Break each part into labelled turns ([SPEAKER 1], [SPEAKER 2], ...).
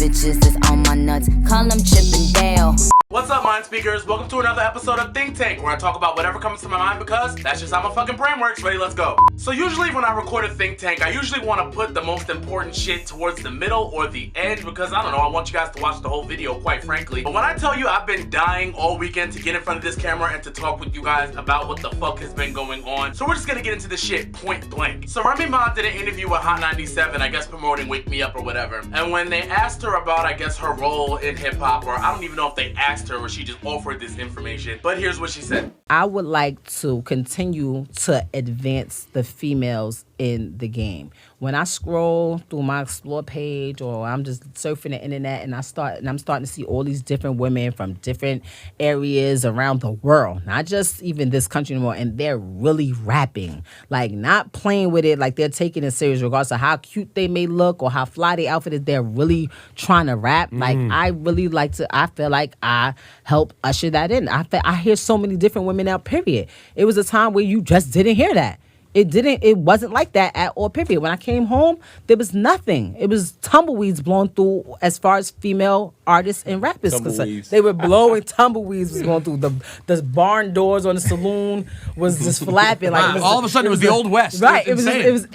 [SPEAKER 1] bitches is on my nuts. Call them Chip and Dale.
[SPEAKER 2] What's up, mind speakers? Welcome to another episode of THiNK, where I talk about whatever comes to my mind because that's just how my fucking brain works. Ready, let's go. So usually when I record a THiNK, I usually want to put the most important shit towards the middle or the end because, I don't know, I want you guys to watch the whole video, quite frankly. But when I tell you I've been dying all weekend to get in front of this camera and to talk with you guys about what the fuck has been going on, so we're just gonna get into this shit point blank. So Remy Ma did an interview with Hot 97, I guess promoting Wake Me Up or whatever. And when they asked her about, I guess, her role in hip-hop, or I don't even know if they asked her or she just offered this information, but here's what she said.
[SPEAKER 3] I would like to continue to advance the females in the game. When I scroll through my explore page or I'm just surfing the internet and I'm starting to see all these different women from different areas around the world, not just even this country anymore, and they're really rapping, like not playing with it, like they're taking it serious regardless of how cute they may look or how fly they outfit is. They're really trying to rap. Like I feel like I help usher that in. I hear so many different women now, period. It was a time where you just didn't hear that. It wasn't like that at all, period. When I came home, there was nothing. It was tumbleweeds blowing through as far as female artists and rappers. They were blowing tumbleweeds was going through. The barn doors on the saloon was just flapping. Like
[SPEAKER 4] all of a sudden it was the Old West.
[SPEAKER 3] Right. It was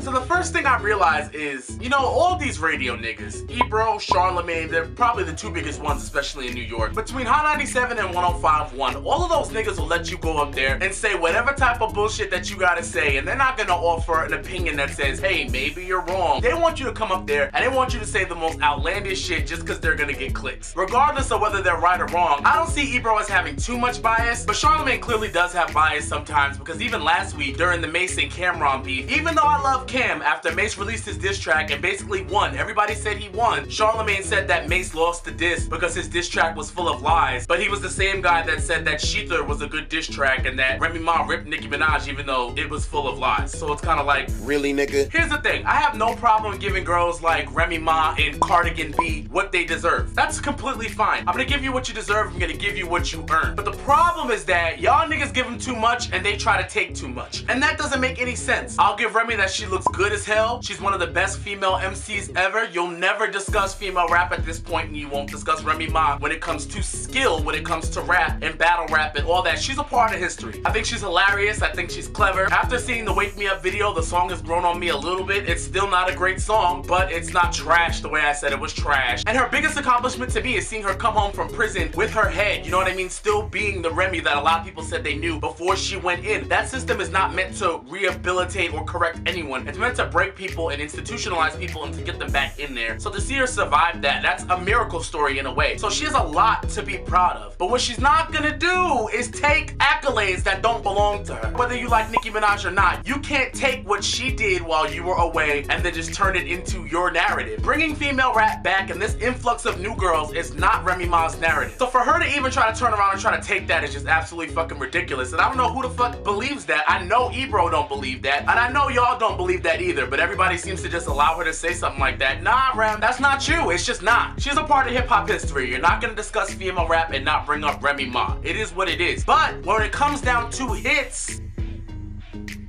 [SPEAKER 2] So the first thing I realized is, you know, all these radio niggas, Ebro, Charlemagne, they're probably the two biggest ones, especially in New York. Between Hot 97 and 105.1, all of those niggas will let you go up there and say whatever type of bullshit that you gotta say, and they're not gonna offer an opinion that says, hey, maybe you're wrong. They want you to come up there and they want you to say the most outlandish shit just because they're gonna get clicks. Regardless of whether they're right or wrong, I don't see Ebro as having too much bias, but Charlemagne clearly does have bias sometimes because even last week during the Mace and Cameron beef, even though I love Cam, after Mace released his diss track and basically won, everybody said he won, Charlemagne said that Mace lost the diss because his diss track was full of lies, but he was the same guy that said that Sheether was a good diss track and that Remy Ma ripped Nicki Minaj even though it was full of lies. So it's kind of like,
[SPEAKER 5] really, nigga?
[SPEAKER 2] Here's the thing, I have no problem giving girls like Remy Ma and Cardigan B what they deserve. That's completely fine. I'm gonna give you what you deserve, I'm gonna give you what you earn. But the problem is that y'all niggas give them too much and they try to take too much. And that doesn't make any sense. I'll give Remy that she looks good as hell. She's one of the best female MCs ever. You'll never discuss female rap at this point, and you won't discuss Remy Ma when it comes to skill, when it comes to rap and battle rap and all that. She's a part of history. I think she's hilarious. I think she's clever. After seeing the Wake Me Up video, the song has grown on me a little bit. It's still not a great song, but it's not trash the way I said it was trash. And her biggest accomplishment to me is seeing her come home from prison with her head, you know what I mean? Still being the Remy that a lot of people said they knew before she went in. That system is not meant to rehabilitate or correct anyone. It's meant to break people and institutionalize people and to get them back in there. So to see her survive that, that's a miracle story in a way. So she has a lot to be proud of. But what she's not gonna do is take accolades that don't belong to her. Whether you like Nicki Minaj or not, you can't take what she did while you were away and then just turn it into your narrative. Bringing female rap back and this influx of new girls is not Remy Ma's narrative. So for her to even try to turn around and try to take that is just absolutely fucking ridiculous. And I don't know who the fuck believes that. I know Ebro don't believe that. And I know y'all don't believe that either. But everybody seems to just allow her to say something like that. Nah, Rem, that's not you. It's just not. She's a part of hip-hop history. You're not gonna discuss female rap and not bring up Remy Ma. It is what it is. But when it comes down to hits,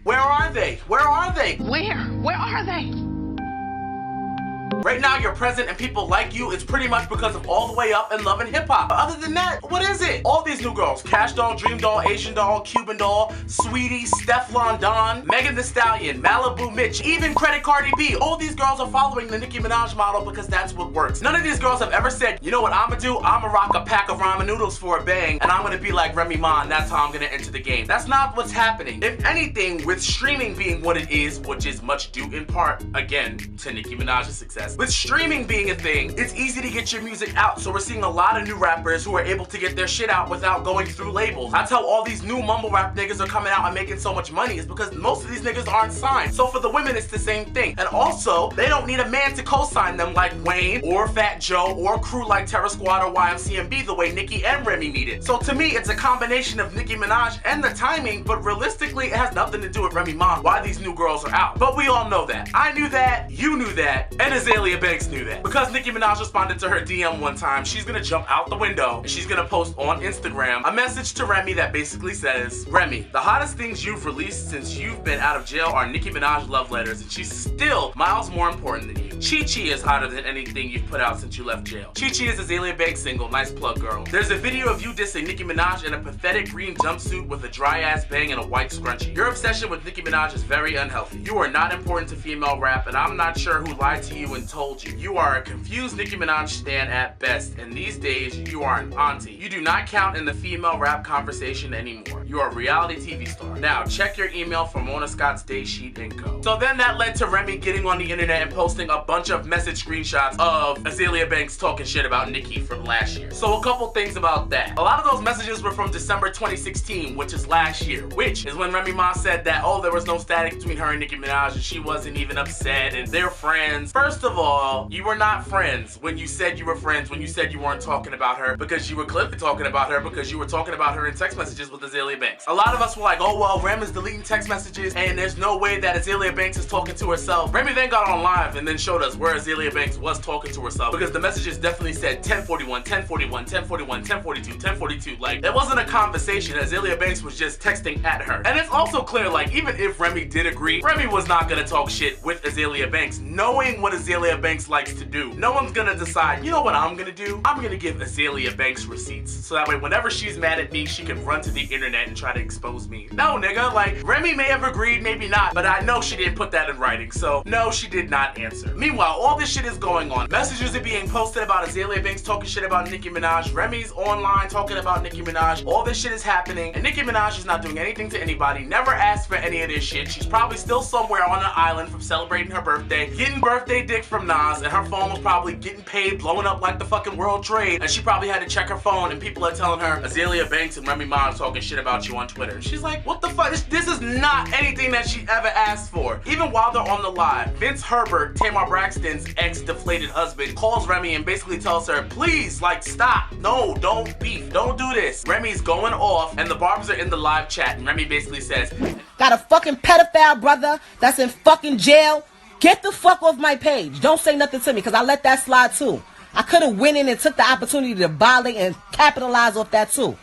[SPEAKER 2] where are they? Where are they?
[SPEAKER 6] Where are they?
[SPEAKER 2] Right now, you're present and people like you. It's pretty much because of All the Way Up and Love and Hip Hop. But other than that, what is it? All these new girls, Cash Doll, Dream Doll, Asian Doll, Cuban Doll, Sweetie, Stefflon Don, Megan Thee Stallion, Malibu Mitch, even Credit Cardi B. All these girls are following the Nicki Minaj model because that's what works. None of these girls have ever said, you know what I'ma do? I'ma rock a pack of ramen noodles for a bang and I'm gonna be like Remy Ma and that's how I'm gonna enter the game. That's not what's happening. If anything, with streaming being what it is, which is much due in part, again, to Nicki Minaj's success, with streaming being a thing, it's easy to get your music out. So we're seeing a lot of new rappers who are able to get their shit out without going through labels. That's how all these new mumble rap niggas are coming out and making so much money, is because most of these niggas aren't signed. So for the women, it's the same thing. And also, they don't need a man to co-sign them like Wayne or Fat Joe or a crew like Terror Squad or YMCMB the way Nicki and Remy need it. So to me, it's a combination of Nicki Minaj and the timing, but realistically, it has nothing to do with Remy Ma, why these new girls are out. But we all know that. I knew that, you knew that, and Azealia Azealia Banks knew that. Because Nicki Minaj responded to her DM one time, she's gonna jump out the window and she's gonna post on Instagram a message to Remy that basically says, Remy, the hottest things you've released since you've been out of jail are Nicki Minaj love letters, and she's still miles more important than you. Chi Chi is hotter than anything you've put out since you left jail. Chi Chi is Azealia Banks' single, nice plug, girl. There's a video of you dissing Nicki Minaj in a pathetic green jumpsuit with a dry ass bang and a white scrunchie. Your obsession with Nicki Minaj is very unhealthy. You are not important to female rap, and I'm not sure who lied to you and told you. You are a confused Nicki Minaj stan at best, and these days you are an auntie. You do not count in the female rap conversation anymore. You are a reality TV star. Now check your email for Mona Scott's day sheet and go. So then that led to Remy getting on the internet and posting a bunch of message screenshots of Azealia Banks talking shit about Nicki from last year. So a couple things about that. A lot of those messages were from December 2016, which is last year, which is when Remy Ma said that, oh, there was no static between her and Nicki Minaj and she wasn't even upset and they're friends. First of all, you were not friends when you said you were friends, when you said you weren't talking about her, because you were clearly talking about her because you were talking about her in text messages with Azealia Banks. A lot of us were like, oh, well, Rem is deleting text messages and there's no way that Azealia Banks is talking to herself. Remy then got on live and then showed us where Azealia Banks was talking to herself, because the messages definitely said 1041, 1041, 1041, 1042, 1042. Like, it wasn't a conversation. Azealia Banks was just texting at her. And it's also clear, like, even if Remy did agree, Remy was not gonna talk shit with Azealia Banks, knowing what Azealia Banks likes to do. No one's gonna decide, you know what I'm gonna do? I'm gonna give Azealia Banks receipts, so that way whenever she's mad at me, she can run to the internet and try to expose me. No, nigga, like, Remy may have agreed, maybe not, but I know she didn't put that in writing, so no, she did not answer. Meanwhile, all this shit is going on. Messages are being posted about Azealia Banks talking shit about Nicki Minaj. Remy's online talking about Nicki Minaj. All this shit is happening, and Nicki Minaj is not doing anything to anybody, never asked for any of this shit. She's probably still somewhere on an island from celebrating her birthday, getting birthday dick from Nas, and her phone was probably getting paid, blowing up like the fucking World Trade, and she probably had to check her phone, and people are telling her, Azealia Banks and Remy Ma are talking shit about you on Twitter. And she's like, what the fuck? This is not anything that she ever asked for. Even while they're on the live, Vince Herbert, Tamar Braxton's ex-deflated husband, calls Remy and basically tells her, please, like, stop. No, don't beef. Don't do this. Remy's going off, and the Barbs are in the live chat, and Remy basically says,
[SPEAKER 3] Got a fucking pedophile brother that's in fucking jail. Get the fuck off my page. Don't say nothing to me, because I let that slide too. I could have went in and took the opportunity to violate and capitalize off that too.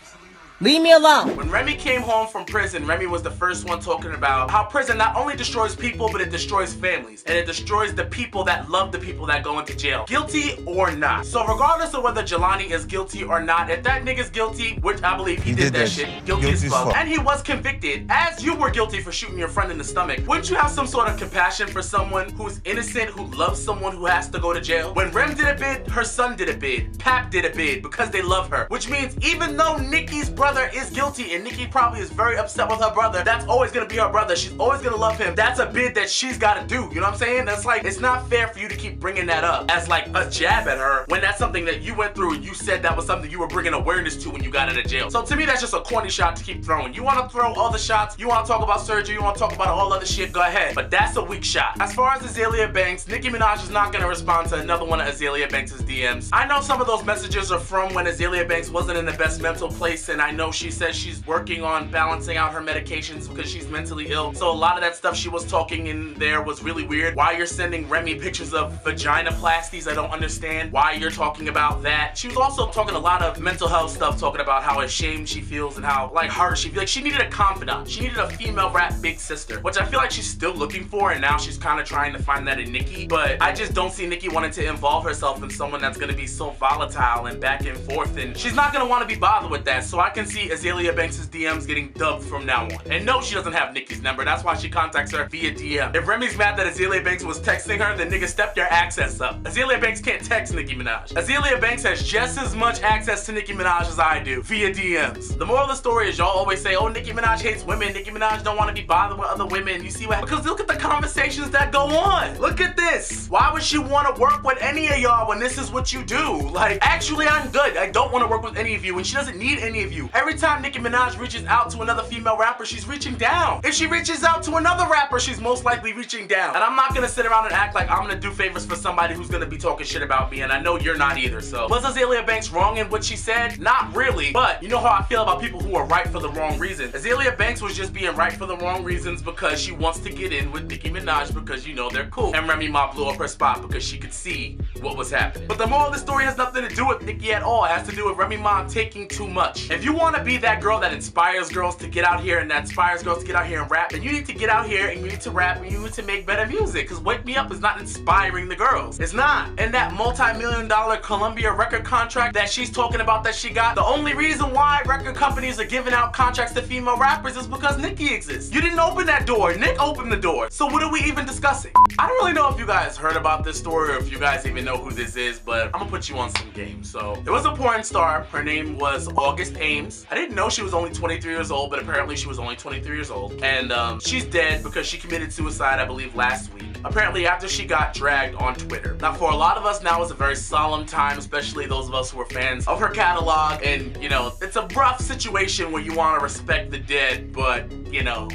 [SPEAKER 3] Leave me alone.
[SPEAKER 2] When Remy came home from prison, Remy was the first one talking about how prison not only destroys people, but it destroys families. And it destroys the people that love the people that go into jail. Guilty or not. So regardless of whether Jelani is guilty or not, if that nigga's guilty, which I believe he did that shit, guilty as fuck, and he was convicted, as you were guilty for shooting your friend in the stomach, wouldn't you have some sort of compassion for someone who's innocent, who loves someone who has to go to jail? When Rem did a bid, her son did a bid. Pap did a bid because they love her. Which means even though Nicki's brother is guilty and Nicki probably is very upset with her brother, that's always gonna be her brother. She's always gonna love him. That's a bid that she's gotta do. You know what I'm saying? That's like, it's not fair for you to keep bringing that up as like a jab at her when that's something that you went through and you said that was something you were bringing awareness to when you got out of jail. So to me, that's just a corny shot to keep throwing. You wanna throw all the shots, you wanna talk about surgery, you wanna talk about all other shit, go ahead. But that's a weak shot. As far as Azealia Banks, Nicki Minaj is not gonna respond to another one of Azealia Banks' DMs. I know some of those messages are from when Azealia Banks wasn't in the best mental place, and I know she says she's working on balancing out her medications because she's mentally ill. So a lot of that stuff she was talking in there was really weird. Why you're sending Remy pictures of vaginoplasties, I don't understand why you're talking about that. She was also talking a lot of mental health stuff, talking about how ashamed she feels and how like hurt she feels. Like she needed a confidant. She needed a female rap big sister, which I feel like she's still looking for, and now she's kind of trying to find that in Nicki. But I just don't see Nicki wanting to involve herself in someone that's gonna be so volatile and back and forth, and she's not gonna want to be bothered with that. So I can see Azealia Banks' DMs getting dubbed from now on. And no, she doesn't have Nicki's number. That's why she contacts her via DM. If Remy's mad that Azealia Banks was texting her, then nigga, step your access up. Azealia Banks can't text Nicki Minaj. Azealia Banks has just as much access to Nicki Minaj as I do via DMs. The moral of the story is y'all always say, oh, Nicki Minaj hates women. Nicki Minaj don't want to be bothered with other women. You see what? Because look at the conversations that go on. Look at this. Why would she want to work with any of y'all when this is what you do? Like, actually, I'm good. I don't want to work with any of you, and she doesn't need any of you. Every time Nicki Minaj reaches out to another female rapper, she's reaching down. If she reaches out to another rapper, she's most likely reaching down. And I'm not gonna sit around and act like I'm gonna do favors for somebody who's gonna be talking shit about me, and I know you're not either. So was Azealia Banks wrong in what she said? Not really, but you know how I feel about people who are right for the wrong reason. Azealia Banks was just being right for the wrong reasons because she wants to get in with Nicki Minaj because you know they're cool. And Remy Ma blew up her spot because she could see what was happening. But the moral of the story has nothing to do with Nicki at all. It has to do with Remy Ma taking too much. If you want to be that girl that inspires girls to get out here and that inspires girls to get out here and rap, then you need to get out here and you need to rap and you need to make better music. Because Wake Me Up is not inspiring the girls. It's not. And that multi-million-dollar Columbia record contract that she's talking about that she got, the only reason why record companies are giving out contracts to female rappers is because Nicki exists. You didn't open that door. Nick opened the door. So what are we even discussing? I don't really know if you guys heard about this story or if you guys even know who this is, but I'm gonna put you on some game. So it was a porn star. Her name was Ames. I didn't know she was only 23 years old, but apparently she was only 23 years old. And she's dead because she committed suicide, I believe, last week. Apparently after she got dragged on Twitter. Now for a lot of us now is a very solemn time, especially those of us who are fans of her catalog. And you know, it's a rough situation where you want to respect the dead, but you know.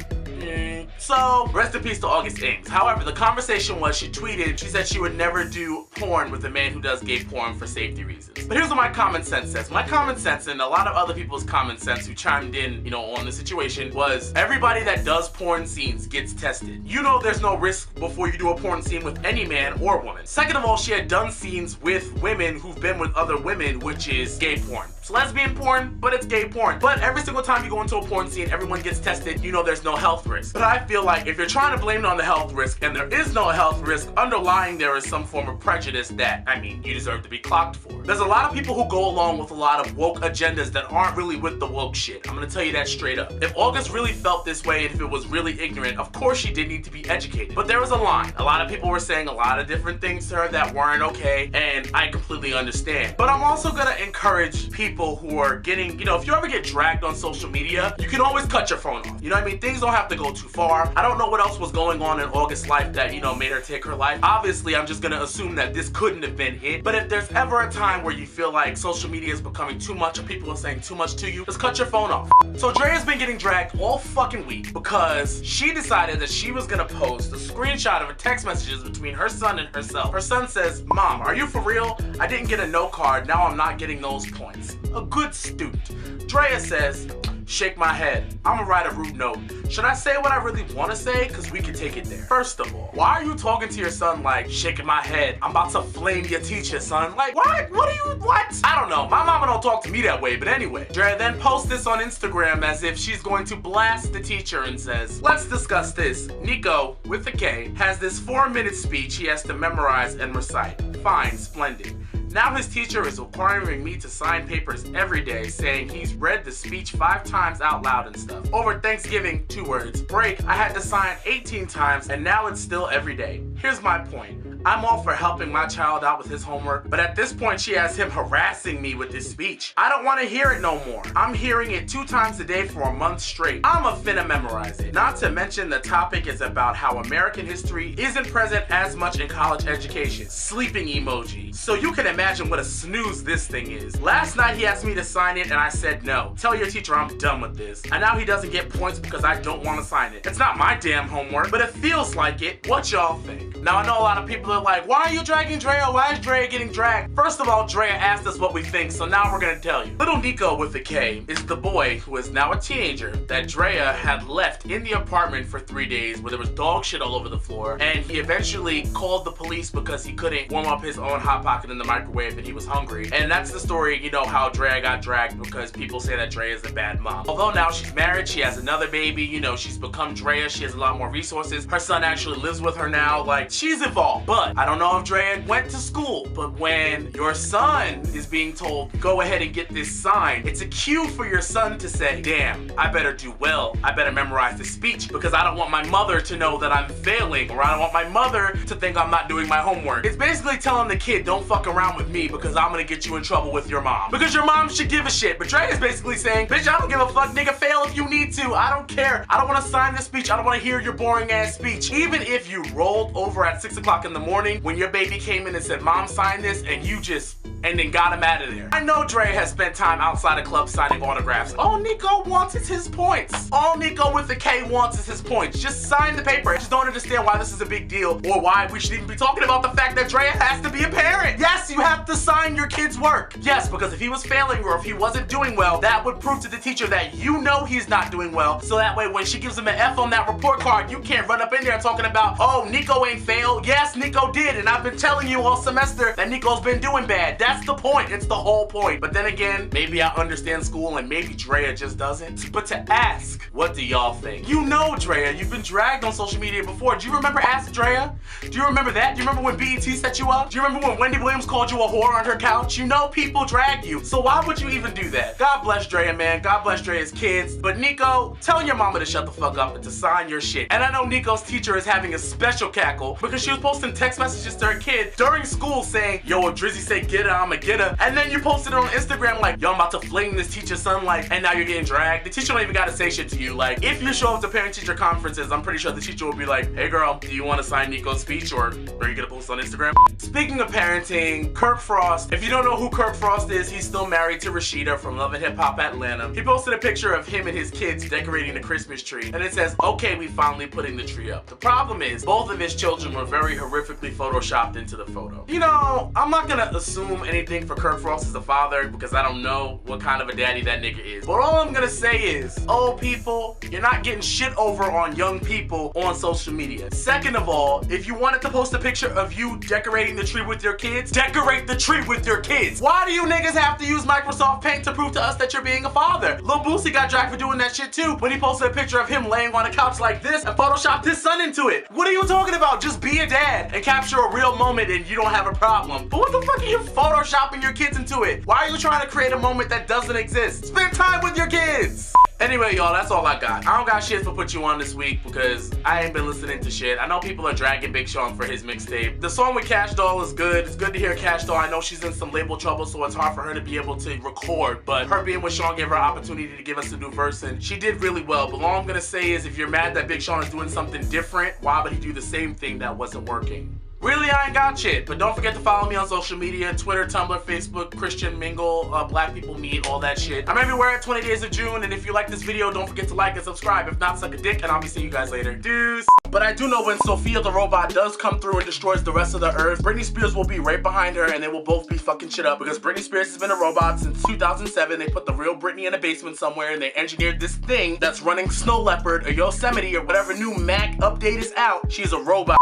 [SPEAKER 2] So, rest in peace to Ames. However, the conversation was, she tweeted, she said she would never do porn with a man who does gay porn for safety reasons. But here's what my common sense says. My common sense, and a lot of other people's common sense who chimed in, you know, on the situation, was everybody that does porn scenes gets tested. You know there's no risk before you do a porn scene with any man or woman. Second of all, she had done scenes with women who've been with other women, which is gay porn. It's lesbian porn, but it's gay porn. But every single time you go into a porn scene, everyone gets tested. You know there's no health risk. But I feel like if you're trying to blame it on the health risk and there is no health risk, underlying there is some form of prejudice that, I mean, you deserve to be clocked for. There's a lot of people who go along with a lot of woke agendas that aren't really with the woke shit. I'm gonna tell you that straight up. If August really felt this way and if it was really ignorant, of course she did need to be educated. But there was a line. A lot of people were saying a lot of different things to her that weren't okay, and I completely understand. But I'm also gonna encourage people who are getting, you know, if you ever get dragged on social media, you can always cut your phone off. You know what I mean? Things don't have to go too far. I don't know what else was going on in August's life that, you know, made her take her life. Obviously, I'm just gonna assume that this couldn't have been it. But if there's ever a time where you feel like social media is becoming too much or people are saying too much to you, just cut your phone off. So DRAYA's been getting dragged all fucking week because she decided that she was gonna post a screenshot of her text messages between her son and herself. Her son says, "Mom, are you for real? I didn't get a no card, now I'm not getting those points." A good student. DRAYA says, "Shake my head. I'ma write a rude note. Should I say what I really want to say? Because we can take it there." First of all, why are you talking to your son like, "Shaking my head, I'm about to flame your teacher, son"? Like, what? What? I don't know. My mama don't talk to me that way, but anyway. DRAYA then posts this on Instagram as if she's going to blast the teacher and says, "Let's discuss this. Nico, with a K, has this 4-minute speech he has to memorize and recite. Fine, splendid. Now his teacher is requiring me to sign papers every day saying he's read the speech 5 times out loud and stuff. Over Thanksgiving, 2 words, break, I had to sign 18 times and now it's still every day. Here's my point. I'm all for helping my child out with his homework, but at this point she has him harassing me with this speech. I don't want to hear it no more. I'm hearing it 2 times a day for a month straight. I'm finna memorize it. Not to mention the topic is about how American history isn't present as much in college education. Sleeping emoji. So you can imagine what a snooze this thing is. Last night he asked me to sign it and I said no. Tell your teacher I'm done with this. And now he doesn't get points because I don't want to sign it. It's not my damn homework, but it feels like it. What y'all think? Now I know a lot of people are like, why are you dragging DRAYA? Why is DRAYA getting dragged? First of all, DRAYA asked us what we think, so now we're gonna tell you. Little Nico with a K is the boy who is now a teenager that DRAYA had left in the apartment for 3 days where there was dog shit all over the floor, and he eventually called the police because he couldn't warm up his own Hot Pocket in the microwave and he was hungry. And that's the story, you know, how DRAYA got dragged because people say that DRAYA is a bad mom. Although now she's married, she has another baby, you know, she's become DRAYA, she has a lot more resources. Her son actually lives with her now, like, she's evolved. But I don't know if DRAYA went to school, but when your son is being told, go ahead and get this signed, it's a cue for your son to say, damn, I better do well. I better memorize this speech because I don't want my mother to know that I'm failing, or I don't want my mother to think I'm not doing my homework. It's basically telling the kid, don't fuck around with me because I'm gonna get you in trouble with your mom. Because your mom should give a shit. But DRAYA is basically saying, bitch, I don't give a fuck, nigga, fail if you need to. I don't care. I don't wanna sign this speech. I don't wanna hear your boring ass speech. Even if you rolled over at 6 o'clock in the morning morning when your baby came in and said, Mom, sign this, and you just, and then got him out of there. I know DRAYA has spent time outside of clubs signing autographs. All Nico wants is his points. All Nico with the K wants is his points. Just sign the paper. I just don't understand why this is a big deal or why we should even be talking about the fact that DRAYA has to be a parent. Yes, you have to sign your kid's work. Yes, because if he was failing or if he wasn't doing well, that would prove to the teacher that you know he's not doing well. So that way when she gives him an F on that report card, you can't run up in there talking about, oh, Nico ain't failed. Yes, Nico did, and I've been telling you all semester that Nico's been doing bad. That's the point. It's the whole point. But then again, maybe I understand school and maybe DRAYA just doesn't. But to ask, what do y'all think? You know DRAYA, you've been dragged on social media before. Do you remember Ask DRAYA? Do you remember that? Do you remember when BET set you up? Do you remember when Wendy Williams called you a whore on her couch? You know people drag you, so why would you even do that? God bless DRAYA, man. God bless DRAYA's kids. But Nico, tell your mama to shut the fuck up and to sign your shit. And I know Nico's teacher is having a special cackle because she was posting text messages to her kid during school saying, yo, if Drizzy say get her, I'ma get her. And then you posted it on Instagram like, yo, I'm about to fling this teacher's son, like, and now you're getting dragged. The teacher don't even gotta say shit to you. Like, if you show up to parent-teacher conferences, I'm pretty sure the teacher will be like, hey girl, do you want to sign Nico's speech or are you gonna post on Instagram? Speaking of parenting, Kirk Frost, if you don't know who Kirk Frost is, he's still married to Rashida from Love and Hip Hop Atlanta. He posted a picture of him and his kids decorating the Christmas tree, and it says, okay, we finally putting the tree up. The problem is, both of his children were very horrifically photoshopped into the photo. You know, I'm not gonna assume anything for Kirk Frost as a father because I don't know what kind of a daddy that nigga is. But all I'm gonna say is, old people, you're not getting shit over on young people on social media. Second of all, if you wanted to post a picture of you decorating the tree with your kids, decorate the tree with your kids. Why do you niggas have to use Microsoft Paint to prove to us that you're being a father? Lil Boosie got dragged for doing that shit too when he posted a picture of him laying on a couch like this and photoshopped his son into it. What are you talking about? Just be a dad and capture a real moment and you don't have a problem. But what the fuck are you photoshopping your kids into it? Why are you trying to create a moment that doesn't exist? Spend time with your kids! Anyway, y'all, that's all I got. I don't got shit to put you on this week because I ain't been listening to shit. I know people are dragging Big Sean for his mixtape. The song with Cash Doll is good. It's good to hear Cash Doll. I know she's in some label trouble, so it's hard for her to be able to record. But her being with Sean gave her an opportunity to give us a new verse, and she did really well. But all I'm gonna say is if you're mad that Big Sean is doing something different, why would he do the same thing that wasn't working? Really, I ain't got shit, but don't forget to follow me on social media, Twitter, Tumblr, Facebook, Christian Mingle, Black People Meet, all that shit. I'm everywhere at 20 Days of June, and if you like this video, don't forget to like and subscribe. If not, suck a dick, and I'll be seeing you guys later. Deuce! But I do know when Sophia the robot does come through and destroys the rest of the earth, Britney Spears will be right behind her, and they will both be fucking shit up, because Britney Spears has been a robot since 2007. They put the real Britney in a basement somewhere, and they engineered this thing that's running Snow Leopard or Yosemite or whatever new Mac update is out. She's a robot.